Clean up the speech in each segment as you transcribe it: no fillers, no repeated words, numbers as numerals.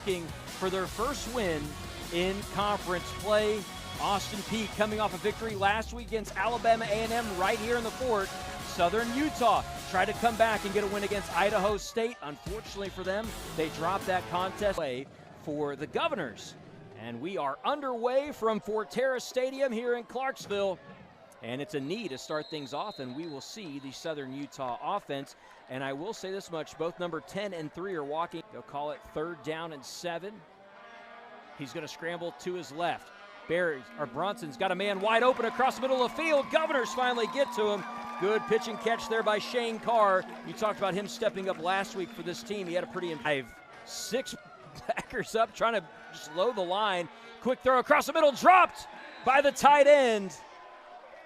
For their first win in conference play. Austin Peay coming off a victory last week against Alabama A&M right here in the Fort. Southern Utah tried to come back and get a win against Idaho State. Unfortunately for them, they dropped that contest for the Governors. And we are underway from Forterra Stadium here in Clarksville. And it's a need to start things off, and we will see the Southern Utah offense. And I will say this much, both number 10 and 3 are walking. They'll call it 3rd down and 7. He's going to scramble to his left. Bronson's got a man wide open across the middle of the field. Governors finally get to him. Good pitch and catch there by Shane Carr. You talked about him stepping up last week for this team. He had a pretty 6 backers up trying to slow the line. Quick throw across the middle, dropped by the tight end.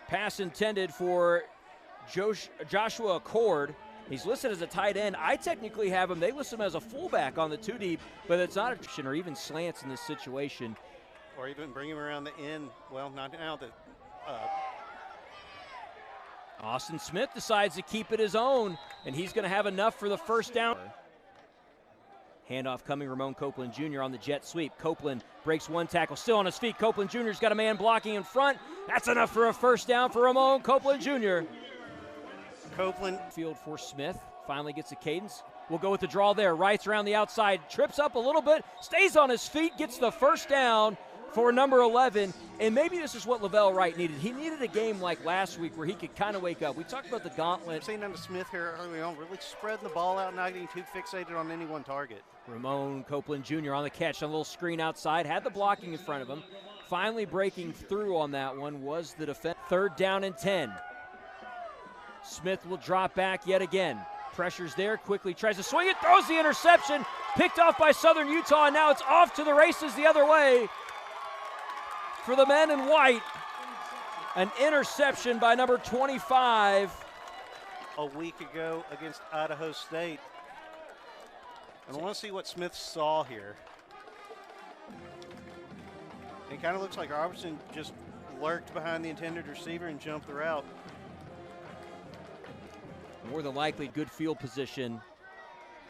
Pass intended for Joshua Cord. He's listed as a tight end. I technically have him. They list him as a fullback on the 2-deep, but it's not a or even slants in this situation. Or even bring him around the end. Well, not now that. Austin Smith decides to keep it his own, and he's going to have enough for the first down. Handoff coming, Ramon Copeland Jr. on the jet sweep. Copeland breaks one tackle, still on his feet. Copeland Jr.'s got a man blocking in front. That's enough for a first down for Ramon Copeland Jr. Copeland. Field for Smith, finally gets a cadence. We'll go with the draw there, rights around the outside, trips up a little bit, stays on his feet, gets the first down for number 11, and maybe this is what Lavelle Wright needed. He needed a game like last week where he could kind of wake up. We talked about the gauntlet. I've seen under Smith here early on, really spreading the ball out, not getting too fixated on any one target. Ramon Copeland Jr. on the catch on a little screen outside, had the blocking in front of him. Finally breaking through on that one was the defense. 3rd down and 10. Smith will drop back yet again. Pressure's there, quickly tries to swing it, throws the interception, picked off by Southern Utah, and now it's off to the races the other way. For the men in white, an interception by number 25. A week ago against Idaho State. And I want to see what Smith saw here. It kind of looks like Robertson just lurked behind the intended receiver and jumped the route. More than likely, good field position.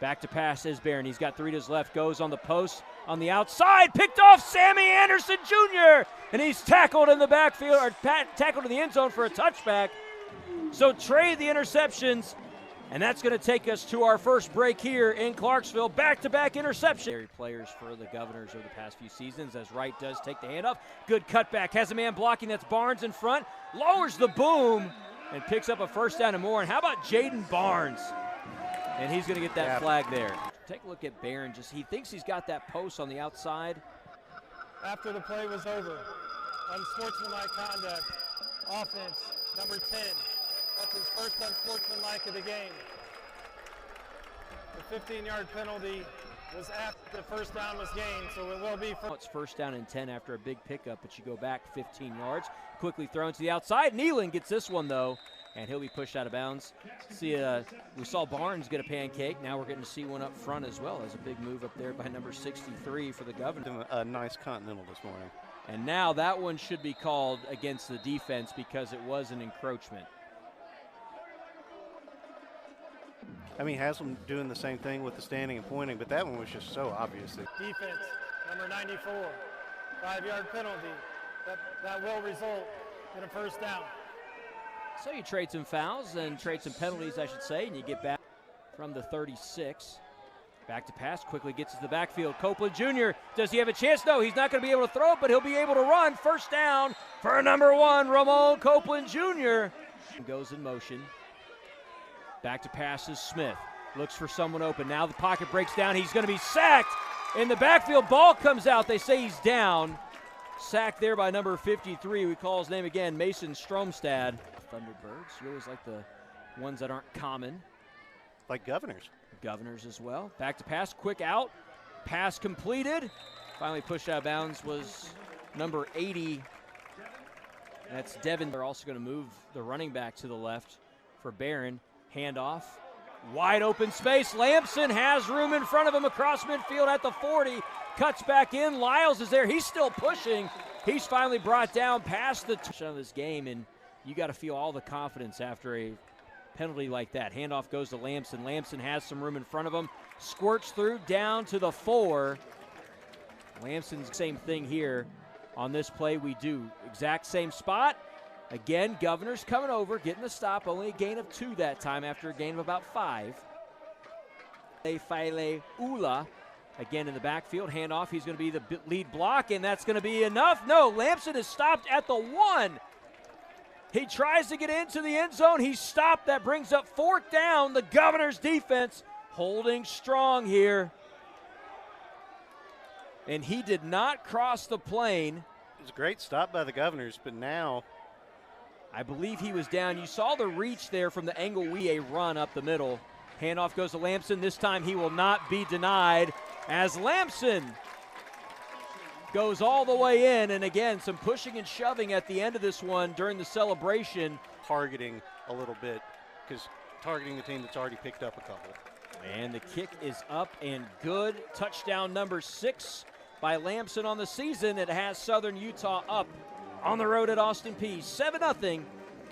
Back to pass is Barron. He's got 3 to his left, goes on the post. On the outside, picked off Sammy Anderson Jr., and he's tackled in the backfield, or tackled in the end zone for a touchback. So trade the interceptions, and that's going to take us to our first break here in Clarksville. Back-to-back interception. Players for the Governors over the past few seasons, as Wright does take the handoff. Good cutback, has a man blocking, that's Barnes in front, lowers the boom, and picks up a first down and more. And how about Jaden Barnes? And he's going to get that flag there. Take a look at Barron. He thinks he's got that post on the outside. After the play was over, unsportsmanlike conduct, offense, number 10. That's his first unsportsmanlike of the game. The 15-yard penalty was after the first down was gained, so it will be. It's 1st down and 10 after a big pickup, but you go back 15 yards. Quickly thrown to the outside. Nealon gets this one, though, and he'll be pushed out of bounds. We saw Barnes get a pancake. Now we're getting to see one up front as well. As a big move up there by number 63 for the Governors. A nice continental this morning. And now that one should be called against the defense because it was an encroachment. I mean, Haslam doing the same thing with the standing and pointing, but that one was just so obvious. Defense, number 94, 5-yard penalty. That will result in a first down. So you trade some fouls and trade some penalties, I should say, and you get back from the 36. Back to pass, quickly gets to the backfield. Copeland Jr., does he have a chance? No, he's not going to be able to throw it, but he'll be able to run. First down for number 1, Ramon Copeland Jr. Goes in motion. Back to pass is Smith. Looks for someone open. Now the pocket breaks down. He's going to be sacked in the backfield. Ball comes out. They say he's down. Sacked there by number 53. We call his name again, Mason Stromstad. Thunderbirds. You always like the ones that aren't common. Like Governors. Governors as well. Back to pass, quick out. Pass completed. Finally pushed out of bounds was number 80. That's Devin. They're also going to move the running back to the left for Barron. Handoff. Wide open space. Lamson has room in front of him across midfield at the 40. Cuts back in. Lyles is there. He's still pushing. He's finally brought down past the touchdown of this game, and you got to feel all the confidence after a penalty like that. Handoff goes to Lamson. Lamson has some room in front of him. Squirts through down to the 4. Lamson's same thing here on this play. We do exact same spot. Again, Governor's coming over, getting the stop. Only a gain of 2 that time after a gain of about 5. Faile Ula again in the backfield. Handoff. He's going to be the lead block, and that's going to be enough. No, Lamson is stopped at the 1. He tries to get into the end zone. He's stopped. That brings up 4th down. The Governor's defense holding strong here. And he did not cross the plane. It was a great stop by the Governors, but now I believe he was down. You saw the reach there from the angle a run up the middle. Handoff goes to Lamson. This time he will not be denied as Lamson goes all the way in. And again, some pushing and shoving at the end of this one during the celebration. targeting a little bit, because targeting the team that's already picked up a couple. And the kick is up and good. Touchdown number 6 by Lamson on the season. It has Southern Utah up on the road at Austin Peay. 7-0.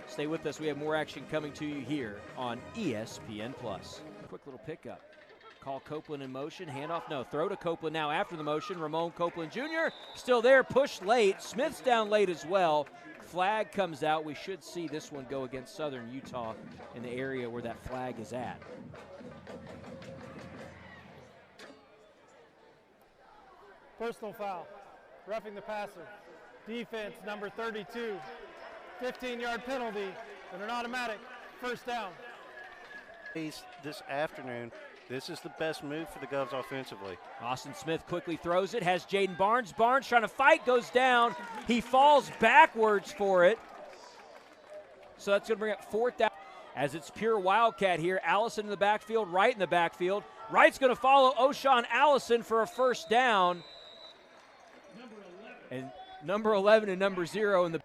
Stay with us. We have more action coming to you here on ESPN+. Quick little pickup. Call Copeland in motion. Handoff. No. Throw to Copeland now after the motion. Ramon Copeland Jr. still there. Pushed late. Smith's down late as well. Flag comes out. We should see this one go against Southern Utah in the area where that flag is at. Personal foul. Roughing the passer. Defense number 32. 15-yard penalty and an automatic first down. This afternoon, this is the best move for the Govs offensively. Austin Smith quickly throws it, has Jaden Barnes. Barnes trying to fight, goes down. He falls backwards for it. So that's going to bring up 4th down. As it's pure Wildcat here, Allison in the backfield, Wright in the backfield. Wright's going to follow O'Shawn Allison for a first down. And number 11 and number 0 in the.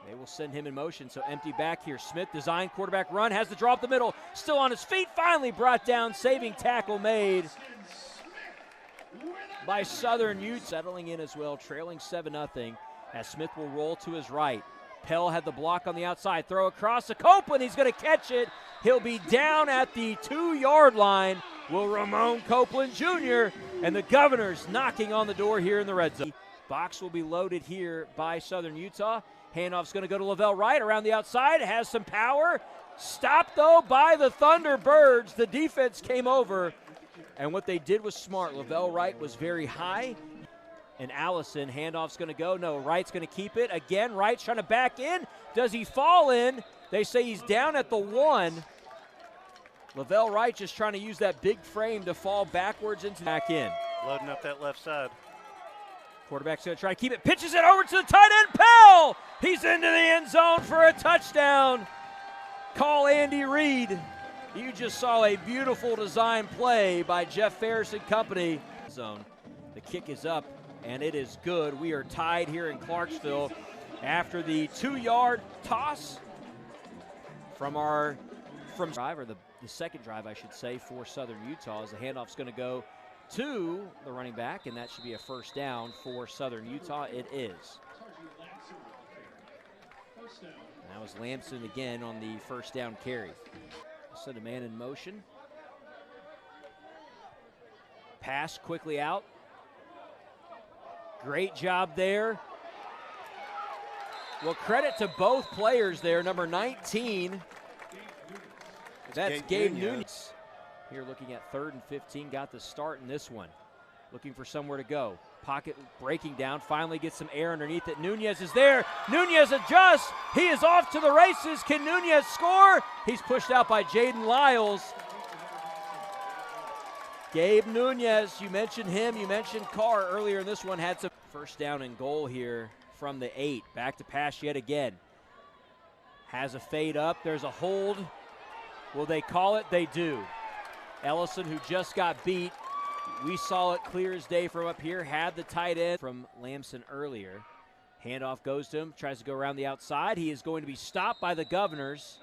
They will send him in motion, so empty back here. Smith, design quarterback run, has the draw up the middle, still on his feet, finally brought down, saving tackle made by Southern Utah. Settling in as well, trailing 7-0, as Smith will roll to his right. Pell had the block on the outside, throw across to Copeland, he's going to catch it. He'll be down at the 2-yard line. Will Ramon Copeland Jr. and the Governors knocking on the door here in the red zone. Box will be loaded here by Southern Utah. Handoff's going to go to Lavelle Wright around the outside. Has some power. Stopped, though, by the Thunderbirds. The defense came over, and what they did was smart. Lavelle Wright was very high, and Allison, handoff's going to go. No, Wright's going to keep it. Again, Wright's trying to back in. Does he fall in? They say he's down at the 1. Lavelle Wright just trying to use that big frame to fall backwards into back in. Loading up that left side. Quarterback's going to try to keep it. Pitches it over to the tight end, Pell! He's into the end zone for a touchdown. Call Andy Reid. You just saw a beautiful design play by Jeff Ferris and company. Zone. The kick is up, and it is good. We are tied here in Clarksville after the 2-yard toss from drive, or the second drive, I should say, for Southern Utah, as the handoff's going to go to the running back, and that should be a first down for Southern Utah. It is. And that was Lamson again on the first down carry. Send a man in motion. Pass quickly out. Great job there. Well, credit to both players there. Number 19, that's Gabe Nunez. Here looking at 3rd and 15, got the start in this one. Looking for somewhere to go. Pocket breaking down, finally gets some air underneath it. Nunez is there. Nunez adjusts. He is off to the races. Can Nunez score? He's pushed out by Jaden Lyles. Gabe Nunez, you mentioned him. You mentioned Carr earlier in this one. Had some first down and goal here from the 8. Back to pass yet again. Has a fade up. There's a hold. Will they call it? They do. Ellison, who just got beat, we saw it clear as day from up here, had the tight end from Lamson earlier. Handoff goes to him, tries to go around the outside. He is going to be stopped by the Governors.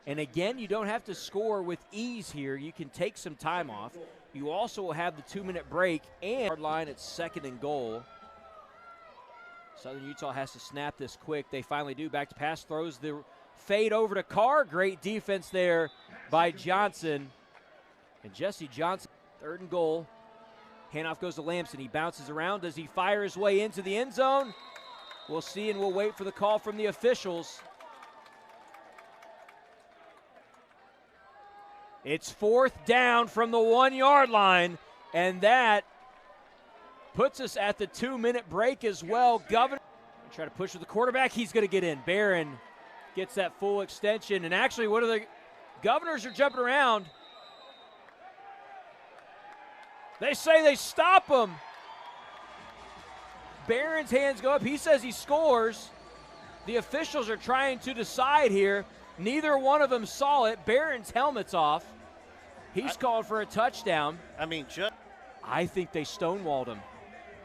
And again, you don't have to score with ease here. You can take some time off. You also will have the 2-minute break and hard line at 2nd and goal. Southern Utah has to snap this quick. They finally do. Back to pass, throws the fade over to Carr. Great defense there by Johnson. And Jesse Johnson, 3rd and goal. Handoff goes to Lamson. He bounces around. Does he fire his way into the end zone? We'll see, and we'll wait for the call from the officials. It's 4th down from the 1 yard line, and that puts us at the 2-minute break as well. Governor try to push with the quarterback. He's going to get in. Barron gets that full extension, and actually one of the Governors are jumping around. They say they stop him. Barron's hands go up. He says he scores. The officials are trying to decide here. Neither one of them saw it. Barron's helmet's off. He's called for a touchdown. I think they stonewalled him.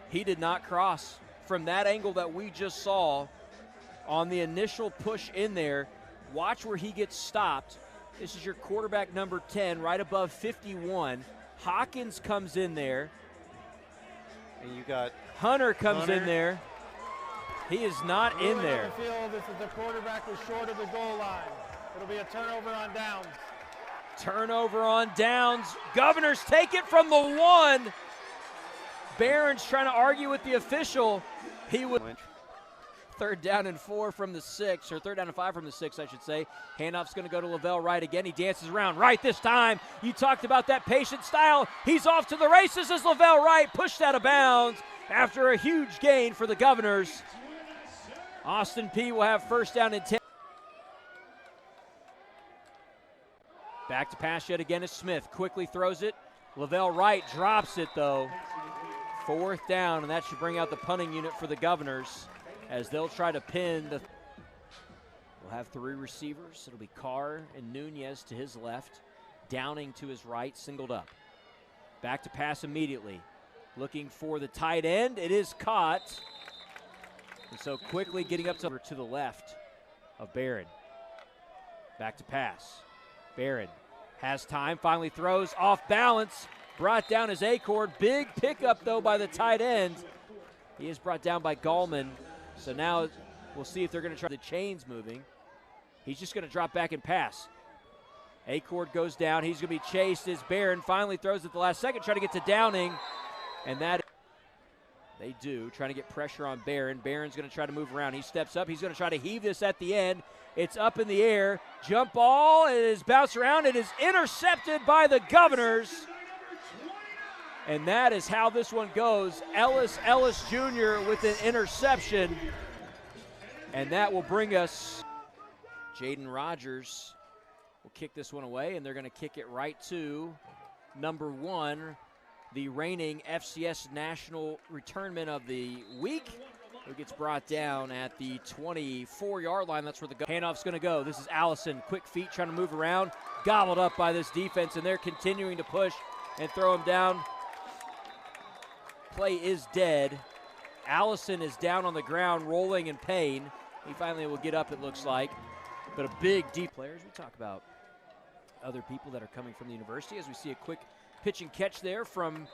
He did not cross. From that angle that we just saw on the initial push in there, watch where he gets stopped. This is your quarterback number 10, right above 51. Hawkins comes in there. And you got Hunter comes in there. He is not in there. This is the quarterback was short of the goal line. It'll be a turnover on downs. Turnover on downs. Governors take it from the 1. Barron's trying to argue with the official. He would 3rd down and 4 from the 6, or 3rd down and 5 from the 6, I should say. Handoff's going to go to Lavelle Wright again. He dances around right this time. You talked about that patient style. He's off to the races as Lavelle Wright pushed out of bounds after a huge gain for the Governors. Austin Peay will have 1st down and 10. Back to pass yet again is Smith. Quickly throws it. Lavelle Wright drops it, though. 4th down, and that should bring out the punting unit for the Governors as they'll try to pin the. We'll have 3 receivers. It'll be Carr and Nunez to his left. Downing to his right, singled up. Back to pass immediately. Looking for the tight end. It is caught. And so quickly getting up to the left of Barron. Back to pass. Barron has time, finally throws off balance. Brought down as Acord. Big pickup, though, by the tight end. He is brought down by Gallman. So now we'll see if they're going to try the chains moving. He's just going to drop back and pass. Acord goes down. He's going to be chased as Barron finally throws at the last second, trying to get to Downing. And that they do, trying to get pressure on Barron. Barron's going to try to move around. He steps up. He's going to try to heave this at the end. It's up in the air. Jump ball. It is bounced around. It is intercepted by the Governors. And that is how this one goes. Ellis Jr. with an interception. And that will bring us. Jaden Rogers will kick this one away, and they're going to kick it right to number 1, the reigning FCS National Returnman of the Week, who gets brought down at the 24-yard line. That's where the handoff's going to go. This is Allison. Quick feet trying to move around. Gobbled up by this defense, and they're continuing to push and throw him down. Play is dead. Allison is down on the ground, rolling in pain. He finally will get up, it looks like. But a big, deep players. We talk about other people that are coming from the university as we see a quick pitch and catch there from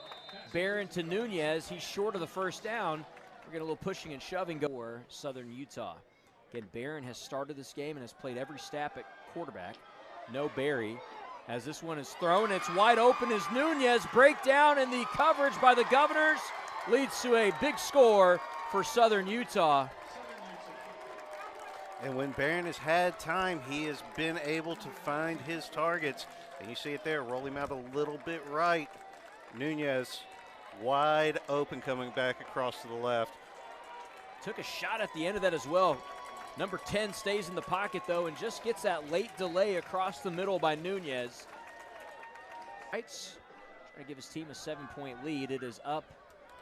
Barron to Nunez. He's short of the 1st down. We're getting a little pushing and shoving for Southern Utah. Again, Barron has started this game and has played every snap at quarterback. No Barry. As this one is thrown, it's wide open as Nunez breakdown, and the coverage by the Governors leads to a big score for Southern Utah. And when Barron has had time, he has been able to find his targets. And you see it there, roll him out a little bit right. Nunez wide open coming back across to the left. Took a shot at the end of that as well. Number 10 stays in the pocket, though, and just gets that late delay across the middle by Nunez. Heights trying to give his team a 7-point lead. It is up,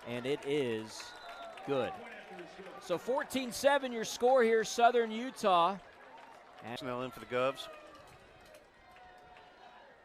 and it is good. So 14-7 your score here, Southern Utah. Snell in for the Govs.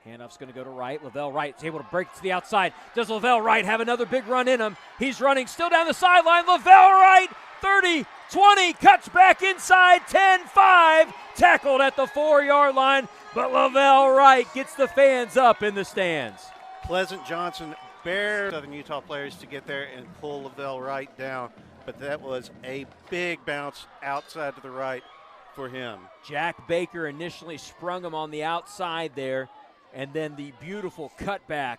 Handoff's going to go to Wright. Lavelle Wright is able to break to the outside. Does Lavelle Wright have another big run in him? He's running still down the sideline. Lavelle Wright, 30, 20, cuts back inside, 10-5. Tackled at the 4-yard line, but Lavelle Wright gets the fans up in the stands. Pleasant Johnson bare Southern Utah players to get there and pull Lavelle Wright down, but that was a big bounce outside to the right for him. Jack Baker initially sprung him on the outside there, and then the beautiful cutback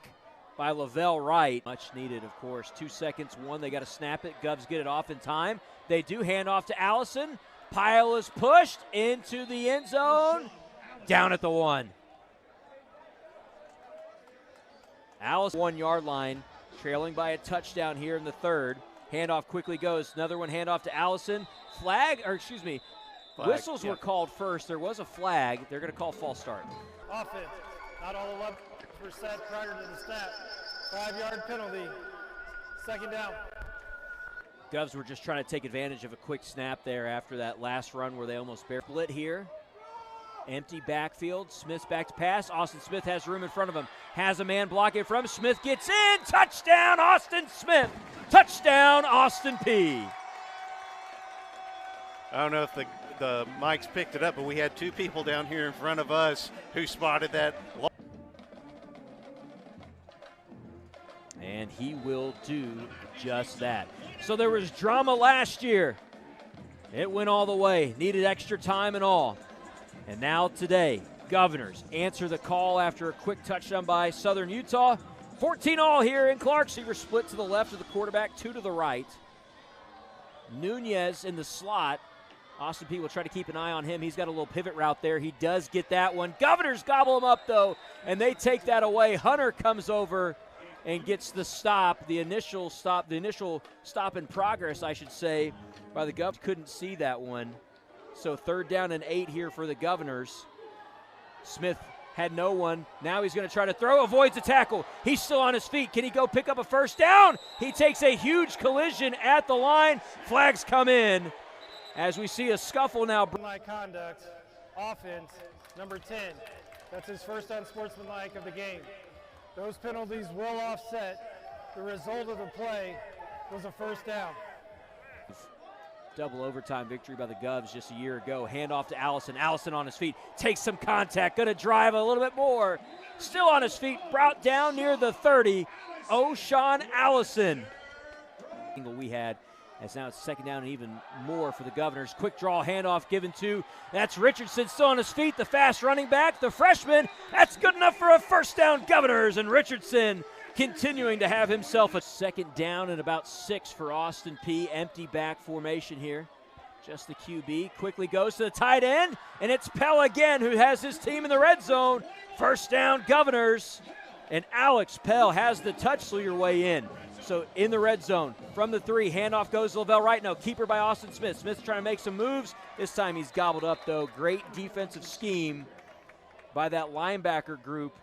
by Lavelle Wright. Much needed, of course. 2 seconds, one. They got to snap it. Govs get it off in time. They do hand off to Allison. Pyle is pushed into the end zone. Down at the 1. Allison 1 yard line, trailing by a touchdown here in the 3rd. Handoff quickly goes. Another one, handoff to Allison. Flag. Whistles were called first. There was a flag. They're going to call false start. Offense. Not all 11 were set prior to the snap. 5-yard penalty. 2nd down. Govs were just trying to take advantage of a quick snap there after that last run where they almost split here. Empty backfield. Smith's back to pass. Austin Smith has room in front of him. Has a man blocking it from him. Smith gets in. Touchdown, Austin Smith. Touchdown, Austin Peay. I don't know if the mics picked it up, but we had 2 people down here in front of us who spotted that. And he will do just that. So there was drama last year. It went all the way. Needed extra time and all. And now today, Governors answer the call after a quick touchdown by Southern Utah. 14-all here in Clark. Receiver split to the left of the quarterback, 2 to the right. Nunez in the slot. Austin Peay will try to keep an eye on him. He's got a little pivot route there. He does get that one. Governors gobble him up, though, and they take that away. Hunter comes over and gets the stop, the initial stop in progress, I should say, by the Govs. Couldn't see that one. So 3rd down and 8 here for the Governors. Smith had no one. Now he's going to try to throw, avoids a tackle. He's still on his feet. Can he go pick up a 1st down? He takes a huge collision at the line. Flags come in as we see a scuffle now. Unsportsmanlike conduct, offense, number 10. That's his first unsportsmanlike of the game. Those penalties will offset. The result of the play was a 1st down. Double overtime victory by the Govs just a year ago. Handoff to Allison. Allison on his feet. Takes some contact. Going to drive a little bit more. Still on his feet. Brought down near the 30. O'Shawn Allison. We had, as now it's 2nd down and even more for the Governors. Quick draw handoff given to, that's Richardson still on his feet. The fast running back, the freshman. That's good enough for a 1st down, Governors. And Richardson continuing to have himself a 2nd down and about 6 for Austin Peay. Empty back formation here. Just the QB. Quickly goes to the tight end, and it's Pell again who has his team in the red zone. 1st down, Governors. And Alex Pell has the touch, so your way in. So in the red zone, from the 3, handoff goes to Lavelle Wright. No, keeper by Austin Smith. Smith's trying to make some moves. This time he's gobbled up, though. Great defensive scheme by that linebacker group.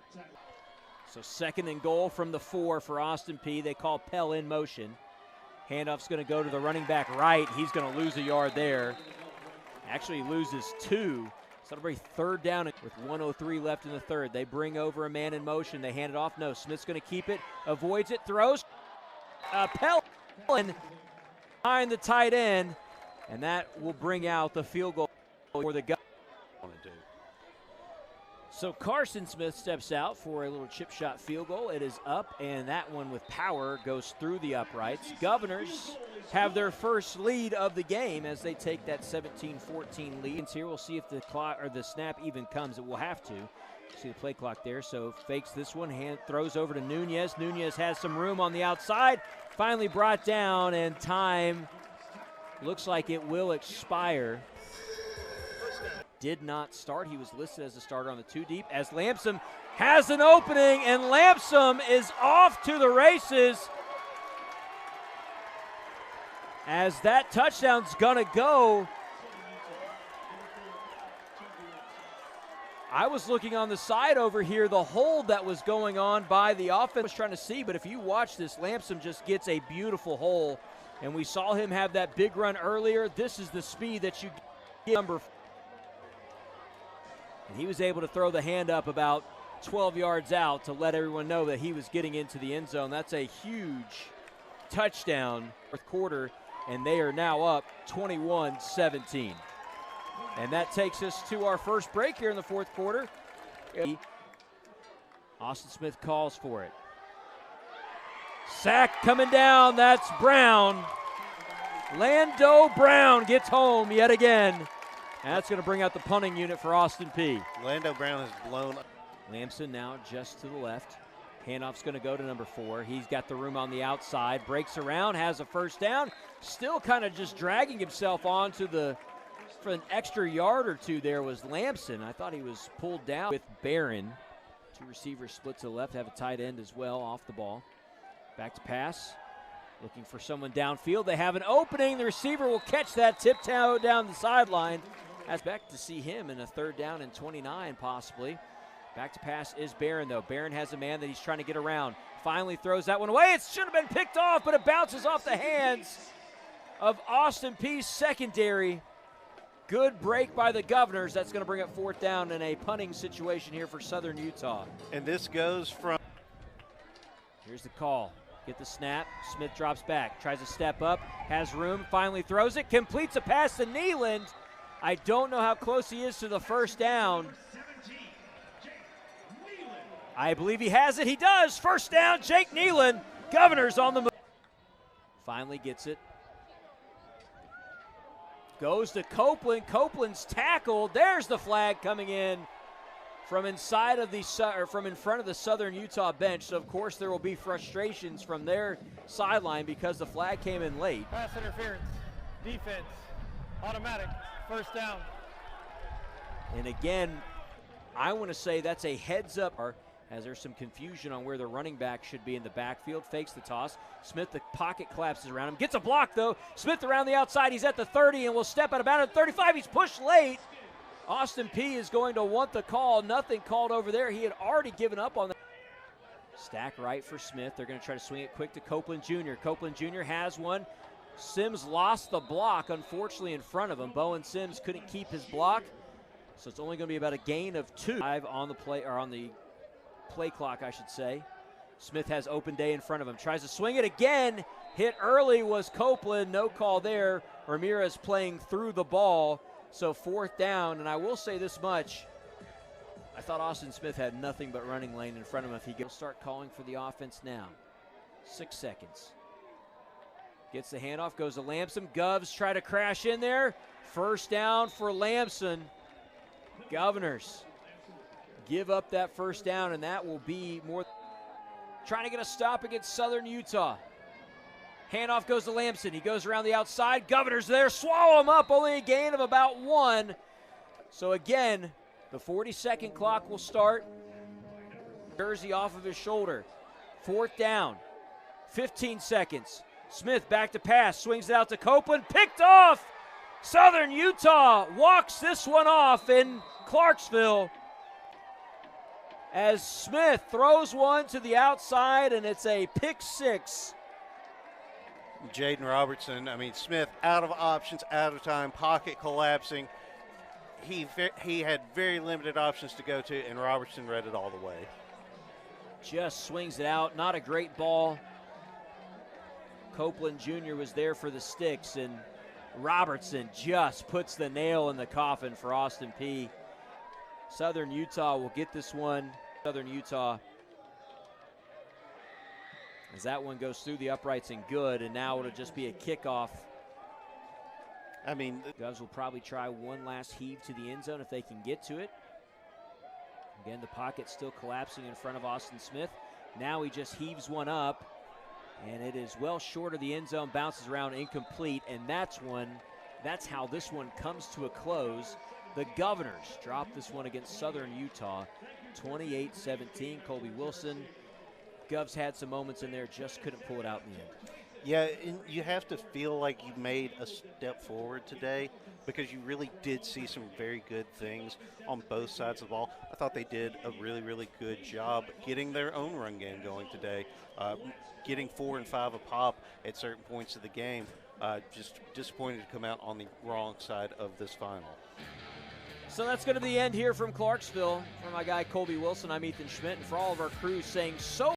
So 2nd and goal from the 4 for Austin Peay. They call Pell in motion. Handoff's going to go to the running back right. He's going to lose a yard there. Actually, he loses 2. So it'll be 3rd down with 1:03 left in the 3rd. They bring over a man in motion. They hand it off. No, Smith's going to keep it. Avoids it. Throws. Pell behind the tight end. And that will bring out the field goal for the Govs. So Carson Smith steps out for a little chip shot field goal. It is up, and that one with power goes through the uprights. Governors have their first lead of the game as they take that 17-14 lead. Here we'll see if the clock or the snap even comes. It will have to. See the play clock there. So fakes this one, throws over to Nunez. Nunez has some room on the outside. Finally brought down, and time looks like it will expire. Did not start. He was listed as a starter on the 2 deep as Lamson has an opening, and Lamson is off to the races as that touchdown's gonna go. I was looking on the side over here, the hold that was going on by the offense. I was trying to see, but if you watch this, Lamson just gets a beautiful hole, and we saw him have that big run earlier. This is the speed that you get number 4. And he was able to throw the hand up about 12 yards out to let everyone know that he was getting into the end zone. That's a huge touchdown fourth quarter, and they are now up 21-17. And that takes us to our first break here in the 4th quarter. Austin Smith calls for it. Sack coming down, that's Brown. Lando Brown gets home yet again. And that's going to bring out the punting unit for Austin Peay. Lando Brown has blown up. Lamson now just to the left. Handoff's going to go to number 4. He's got the room on the outside, breaks around, has a first down, still kind of just dragging himself onto for an extra yard or two there was Lamson. I thought he was pulled down with Barron. 2 receivers split to the left, have a tight end as well off the ball. Back to pass, looking for someone downfield. They have an opening. The receiver will catch that, tiptoe down the sideline. Expect to see him in a 3rd down and 29 possibly. Back to pass is Barron, though. Barron has a man that he's trying to get around. Finally throws that one away. It should have been picked off, but it bounces off the hands of Austin Peay's secondary. Good break by the Governors. That's going to bring up 4th down in a punting situation here for Southern Utah. And this goes from... Here's the call. Get the snap. Smith drops back. Tries to step up. Has room. Finally throws it. Completes a pass to Nealand. I don't know how close he is to the 1st down. I believe he has it. He does. 1st down, Jake Nealand. Governors on the move. Finally gets it. Goes to Copeland. Copeland's tackled. There's the flag coming in from inside of from in front of the Southern Utah bench. So of course there will be frustrations from their sideline because the flag came in late. Pass interference. Defense. Automatic. 1st down. And again, I want to say that's a heads up, as there's some confusion on where the running back should be in the backfield. Fakes the toss. Smith, the pocket collapses around him. Gets a block, though. Smith around the outside. He's at the 30 and will step out of bounds at 35. He's pushed late. Austin Peay is going to want the call. Nothing called over there. He had already given up on that. Stack right for Smith. They're going to try to swing it quick to Copeland Jr. Copeland Jr. has one. Sims lost the block, unfortunately, in front of him. Bowen Sims couldn't keep his block, so it's only going to be about a gain of 2 on the play clock, I should say. Smith has open day in front of him. Tries to swing it again. Hit early was Copeland. No call there. Ramirez playing through the ball. So 4th down, and I will say this much. I thought Austin Smith had nothing but running lane in front of him. If he goes, start calling for the offense now. 6 seconds. Gets the handoff, goes to Lamson. Govs try to crash in there. 1st down for Lamson. Governors give up that 1st down, and that will be more. Trying to get a stop against Southern Utah. Handoff goes to Lamson. He goes around the outside. Governors there, swallow him up. Only a gain of about 1. So again, the 40-second clock will start. Jersey off of his shoulder. 4th down. 15 seconds. Smith back to pass. Swings it out to Copeland. Picked off. Southern Utah walks this one off in Clarksville as Smith throws one to the outside, and it's a pick 6. Jaden Robertson, Smith out of options, out of time, pocket collapsing. He had very limited options to go to, and Robertson read it all the way. Just swings it out. Not a great ball. Copeland Jr. was there for the sticks, and Robertson just puts the nail in the coffin for Austin Peay. Southern Utah will get this one. Southern Utah, as that one goes through the uprights and good, and now it'll just be a kickoff. Govs will probably try one last heave to the end zone if they can get to it. Again, the pocket still collapsing in front of Austin Smith. Now he just heaves one up, and it is well short of the end zone, bounces around, incomplete, and that's how this one comes to a close. The Governors drop this one against Southern Utah, 28-17. Colby Wilson. Govs had some moments in there, just couldn't pull it out in the end. Yeah, and you have to feel like you made a step forward today because you really did see some very good things on both sides of the ball. I thought they did a really, really good job getting their own run game going today, getting 4 and 5 a pop at certain points of the game. Just disappointed to come out on the wrong side of this final. So that's going to be the end here from Clarksville. For my guy Colby Wilson, I'm Ethan Schmidt, and for all of our crew saying so